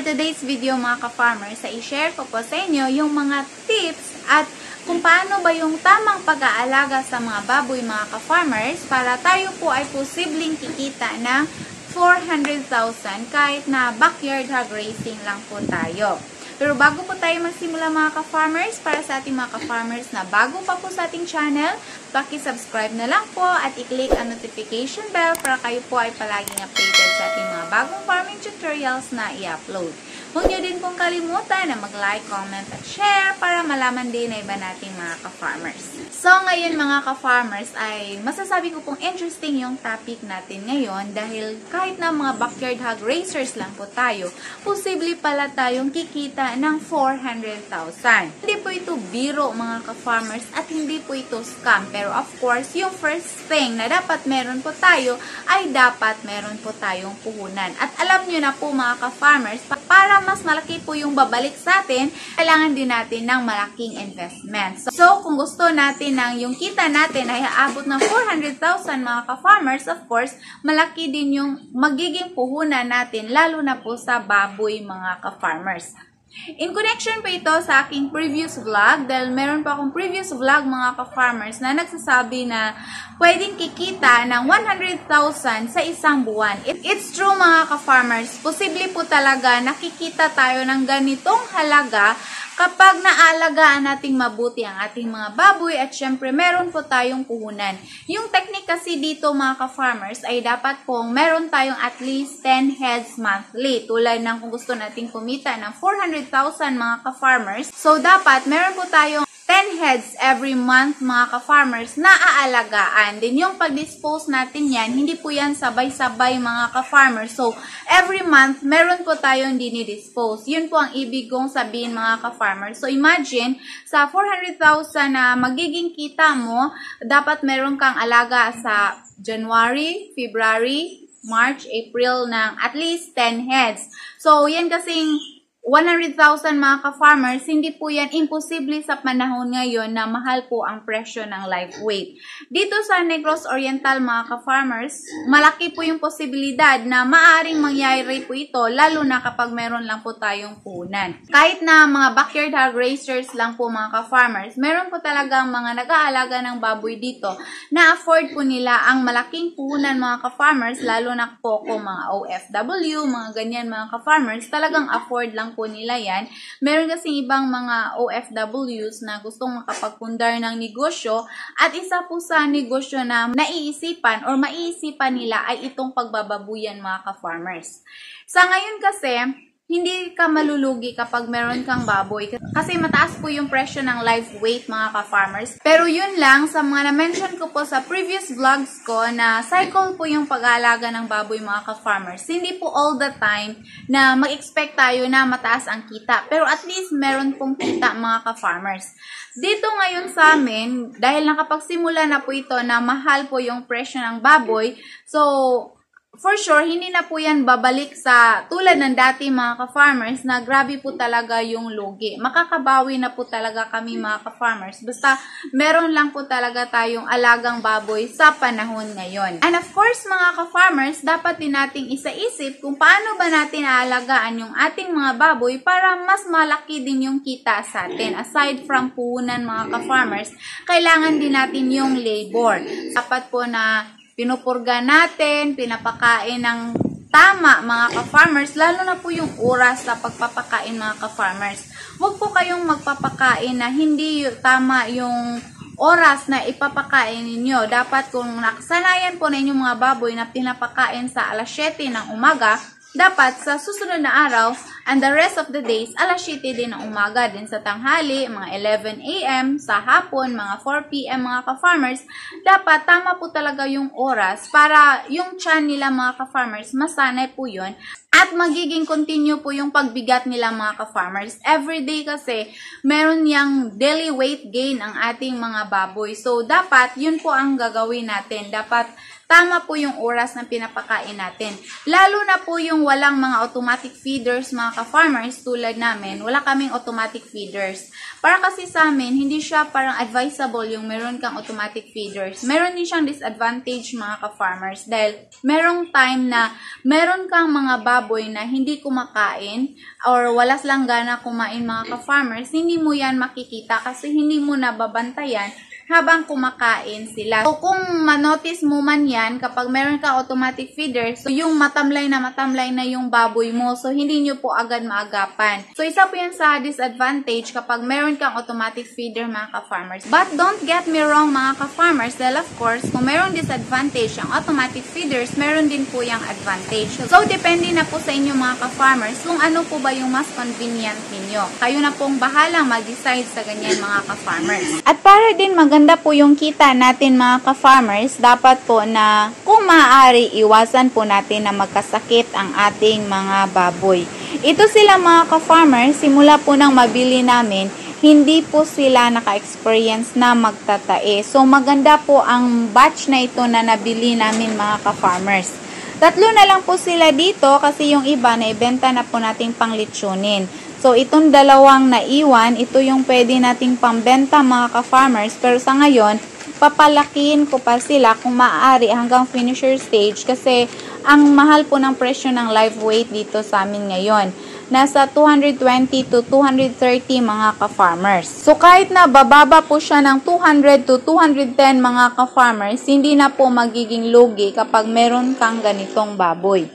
For today's video mga ka-farmers, ay i-share ko po sa inyo yung mga tips at kung paano ba yung tamang pag-aalaga sa mga baboy mga ka-farmers para tayo po ay posibleng kikita ng 400,000 kahit na backyard hog racing lang po tayo. Pero bago po tayo magsimula mga ka-farmers, para sa ating mga ka-farmers na bago pa po sa ating channel, paki-subscribe na lang po at i-click ang notification bell para kayo po ay palaging updated sa ating mga bagong farming tutorials na i-upload. Huwag nyo din pong kalimutan na mag-like, comment at share para malaman din na iba nating mga ka-farmers. So ngayon mga ka-farmers ay masasabi ko pong interesting yung topic natin ngayon dahil kahit na mga backyard hog racers lang po tayo, posible pala tayong kikita ng 400,000. Hindi po ito biro mga ka-farmers at hindi po ito scam. Pero of course, yung first thing na dapat meron po tayo ay dapat meron po tayong puhunan. At alam nyo na po mga ka-farmers, para mas malaki po yung babalik sa atin, kailangan din natin ng malaking investment. So kung gusto natin ng yung kita natin ay aabot ng 400,000 mga ka-farmers, of course, malaki din yung magiging puhunan natin, lalo na po sa baboy mga ka-farmers. In connection po ito sa aking previous vlog, dahil meron pa akong previous vlog mga ka-farmers na nagsasabi na pwedeng kikita ng 100,000 sa isang buwan. It's true mga ka-farmers, posible po talaga nakikita tayo ng ganitong halaga kapag naalagaan nating mabuti ang ating mga baboy at syempre meron po tayong puhunan. Yung technique kasi dito mga ka-farmers ay dapat pong meron tayong at least 10 heads monthly. Tulad ng kung gusto nating kumita ng 400,000 mga ka-farmers. So dapat meron po tayong 10 heads every month mga ka-farmers na aalagaan. Din yung pag-dispose natin yan, hindi po yan sabay-sabay mga ka-farmers. So, every month, meron po tayong dinidispose. Yun po ang ibig kong sabihin mga ka-farmers. So, imagine, sa 400,000 na magiging kita mo, dapat meron kang alaga sa January, February, March, April ng at least 10 heads. So, yan kasing 100,000 mga ka-farmers, hindi po yan imposible sa panahon ngayon na mahal po ang presyo ng live weight. Dito sa Negros Oriental mga ka-farmers, malaki po yung posibilidad na maaaring mangyari po ito lalo na kapag meron lang po tayong puhunan. Kahit na mga backyard hog racers lang po mga ka-farmers, meron po talagang mga nag-aalaga ng baboy dito na afford po nila ang malaking puhunan mga ka-farmers, lalo na po kung mga OFW, mga ganyan mga ka-farmers, talagang afford lang po nila yan. Meron kasing ibang mga OFWs na gustong makapagpundar ng negosyo at isa po sa negosyo na naiisipan or maiisipan nila ay itong pagbababuyan mga ka-farmers. Sa ngayon kasi, hindi ka malulugi kapag meron kang baboy kasi mataas po yung presyo ng live weight mga ka-farmers. Pero yun lang, sa mga na-mention ko po sa previous vlogs ko na cycle po yung pag-aalaga ng baboy mga ka-farmers. Hindi po all the time na mag-expect tayo na mataas ang kita. Pero at least meron pong kita mga ka-farmers. Dito ngayon sa amin, dahil nakapagsimula na po ito na mahal po yung presyo ng baboy, so for sure, hindi na po yan babalik sa tulad ng dati mga ka-farmers na grabe po talaga yung lugi. Makakabawi na po talaga kami mga ka-farmers. Basta meron lang po talaga tayong alagang baboy sa panahon ngayon. And of course mga ka-farmers, dapat din nating isaisip kung paano ba natin aalagaan yung ating mga baboy para mas malaki din yung kita sa atin. Aside from puhunan mga ka-farmers, kailangan din natin yung labor. Dapat po na pinupurga natin, pinapakain ng tama mga ka-farmers, lalo na po yung oras sa pagpapakain mga ka-farmers. Huwag po kayong magpapakain na hindi tama yung oras na ipapakain ninyo. Dapat kung nakasanayan po na inyong mga baboy na pinapakain sa alas 7 ng umaga, dapat sa susunod na araw and the rest of the days, alas 7 din ng umaga, din sa tanghali, mga 11 AM, sa hapon, mga 4 PM mga ka-farmers, dapat tama po talaga yung oras para yung tiyan nila mga ka-farmers, masanay po yun at magiging continue po yung pagbigat nila mga ka-farmers. Everyday kasi, meron yang daily weight gain ang ating mga baboy. So, dapat yun po ang gagawin natin. Dapat tama po yung oras ng pinapakain natin. Lalo na po yung walang mga automatic feeders, mga ka-farmers, tulad namin, wala kaming automatic feeders. Para kasi sa amin, hindi siya parang advisable yung meron kang automatic feeders. Meron din siyang disadvantage, mga ka-farmers, dahil merong time na meron kang mga baboy na hindi kumakain or wala silang gana kumain, mga ka-farmers, hindi mo yan makikita kasi hindi mo nababantayan habang kumakain sila. So, kung manotice mo man yan, kapag meron ka automatic feeder, so yung matamlay na yung baboy mo, so hindi nyo po agad maagapan. So, isa po yan sa disadvantage kapag meron kang automatic feeder, mga ka-farmers. But don't get me wrong, mga ka-farmers, dahil of course, kung meron disadvantage ang automatic feeders, meron din po yung advantage. So, depende na po sa inyo, mga ka-farmers, kung ano po ba yung mas convenient ninyo. Kayo na pong bahalang mag-decide sa ganyan, mga ka-farmers. At para din maganda po yung kita natin, mga ka-farmers, dapat po na kung maaari, iwasan po natin na magkasakit ang ating mga baboy. Ito sila, mga ka-farmers, simula po nang mabili namin, hindi po sila naka-experience na magtatae. So, maganda po ang batch na ito na nabili namin, mga ka-farmers. 3 na lang po sila dito kasi yung iba na ibenta na po nating panglitsunin. So, itong 2 naiwan, ito yung pwede nating pambenta, mga ka-farmers. Pero sa ngayon, papalakihin ko pa sila kung maaari hanggang finisher stage kasi ang mahal po ng presyo ng live weight dito sa amin ngayon. Nasa 220 to 230, mga ka-farmers. So, kahit na bababa po siya ng 200 to 210, mga ka-farmers, hindi na po magiging lugi kapag meron kang ganitong baboy.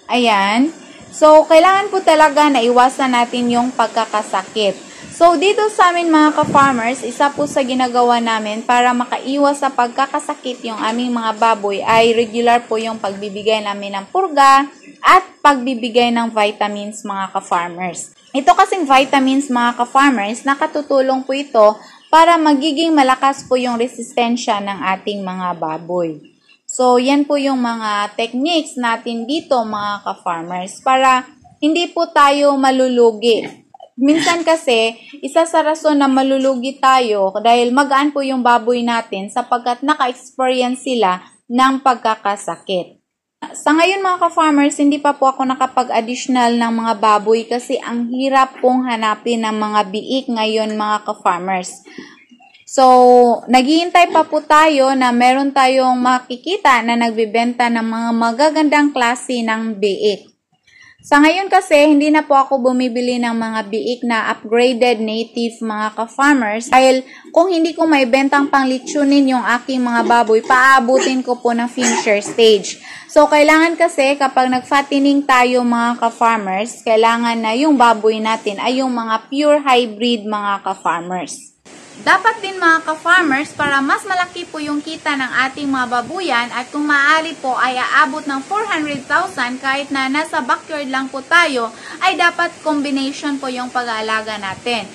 Ayan. So, kailangan po talaga na iwasan natin yung pagkakasakit. So, dito sa amin, mga ka-farmers, isa po sa ginagawa namin para makaiwas sa pagkakasakit yung aming mga baboy ay regular po yung pagbibigay namin ng purga at pagbibigay ng vitamins, mga ka-farmers. Ito kasing vitamins, mga ka-farmers, nakatutulong po ito para magiging malakas po yung resistensya ng ating mga baboy. So, yan po yung mga techniques natin dito, mga ka-farmers, para hindi po tayo malulugi. Minsan kasi, isa sa rason na malulugi tayo dahil magaan po yung baboy natin sapagkat naka-experience sila ng pagkakasakit. Sa ngayon, mga ka-farmers, hindi pa po ako nakapag-additional ng mga baboy kasi ang hirap pong hanapin ng mga biik ngayon, mga ka-farmers. So, naghihintay pa po tayo na meron tayong makikita na nagbibenta ng mga magagandang klase ng biik. Sa ngayon kasi, hindi na po ako bumibili ng mga biik na upgraded native, mga ka-farmers. Dahil kung hindi ko may bentang panglitsunin yung aking mga baboy, paabutin ko po ng finisher stage. So, kailangan kasi kapag nag-fattening tayo, mga ka-farmers, kailangan na yung baboy natin ay yung mga pure hybrid, mga ka-farmers. Dapat din, mga ka-farmers, para mas malaki po yung kita ng ating mga babuyan at kung maaari po ay aabot ng 400,000 kahit na nasa backyard lang po tayo, ay dapat combination po yung pag-aalaga natin.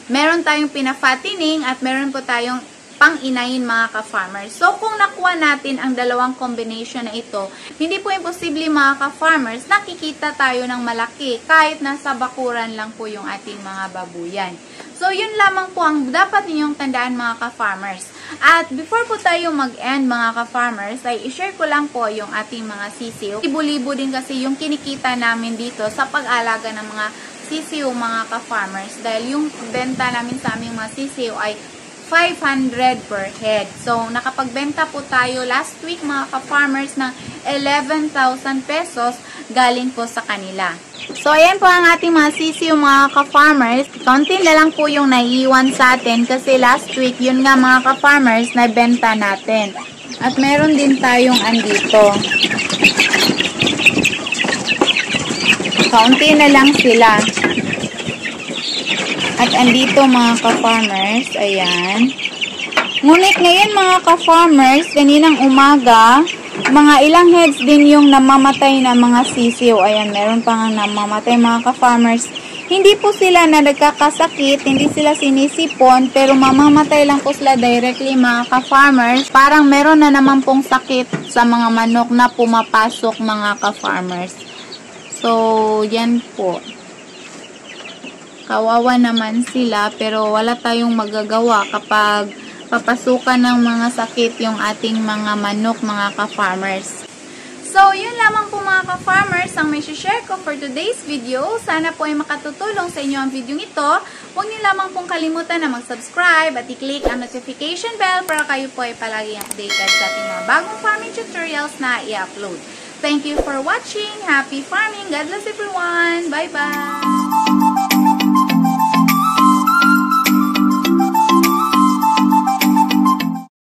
Meron tayong pina-fattening at meron po tayong pang-inahin, mga ka-farmers. So, kung nakuha natin ang dalawang combination na ito, hindi po imposible, mga ka-farmers, nakikita tayo ng malaki kahit nasa bakuran lang po yung ating mga babuyan. So, yun lamang po ang dapat ninyong tandaan, mga ka-farmers. At before po tayo mag-end, mga ka-farmers, ay i-share ko lang po yung ating mga sisiw. Libo-libo din kasi yung kinikita namin dito sa pag-alaga ng mga sisiw, mga ka-farmers. Dahil yung benta namin sa aming mga sisiw ay 500 per head. So, nakapagbenta po tayo last week, mga ka-farmers, ng 11,000 pesos galing po sa kanila. So, ayan po ang ating mga sisiw, mga ka-farmers. Konti na lang po yung naiiwan sa atin kasi last week, yun nga, mga ka-farmers, naibenta natin. At meron din tayong andito. Kaunti na lang sila. At andito, mga ka-farmers, ayan. Ngunit ngayon, mga ka-farmers, kaninang umaga, mga ilang heads din yung namamatay na mga sisiw. Ayan, meron pa nga namamatay, mga ka-farmers. Hindi po sila na nagkakasakit, hindi sila sinisipon, pero mamamatay lang po sila directly, mga ka-farmers. Parang meron na naman pong sakit sa mga manok na pumapasok, mga ka-farmers. So, yan po. Kawawa naman sila, pero wala tayong magagawa kapag papasukan ng mga sakit yung ating mga manok, mga ka-farmers. So, yun lamang po mga ka-farmers ang may share ko for today's video. Sana po ay makatutulong sa inyo ang video ito. Huwag niyo lamang pong kalimutan na mag-subscribe at i-click ang notification bell para kayo po ay palagi updated sa ating mga bagong farming tutorials na i-upload. Thank you for watching. Happy farming. God bless everyone. Bye-bye.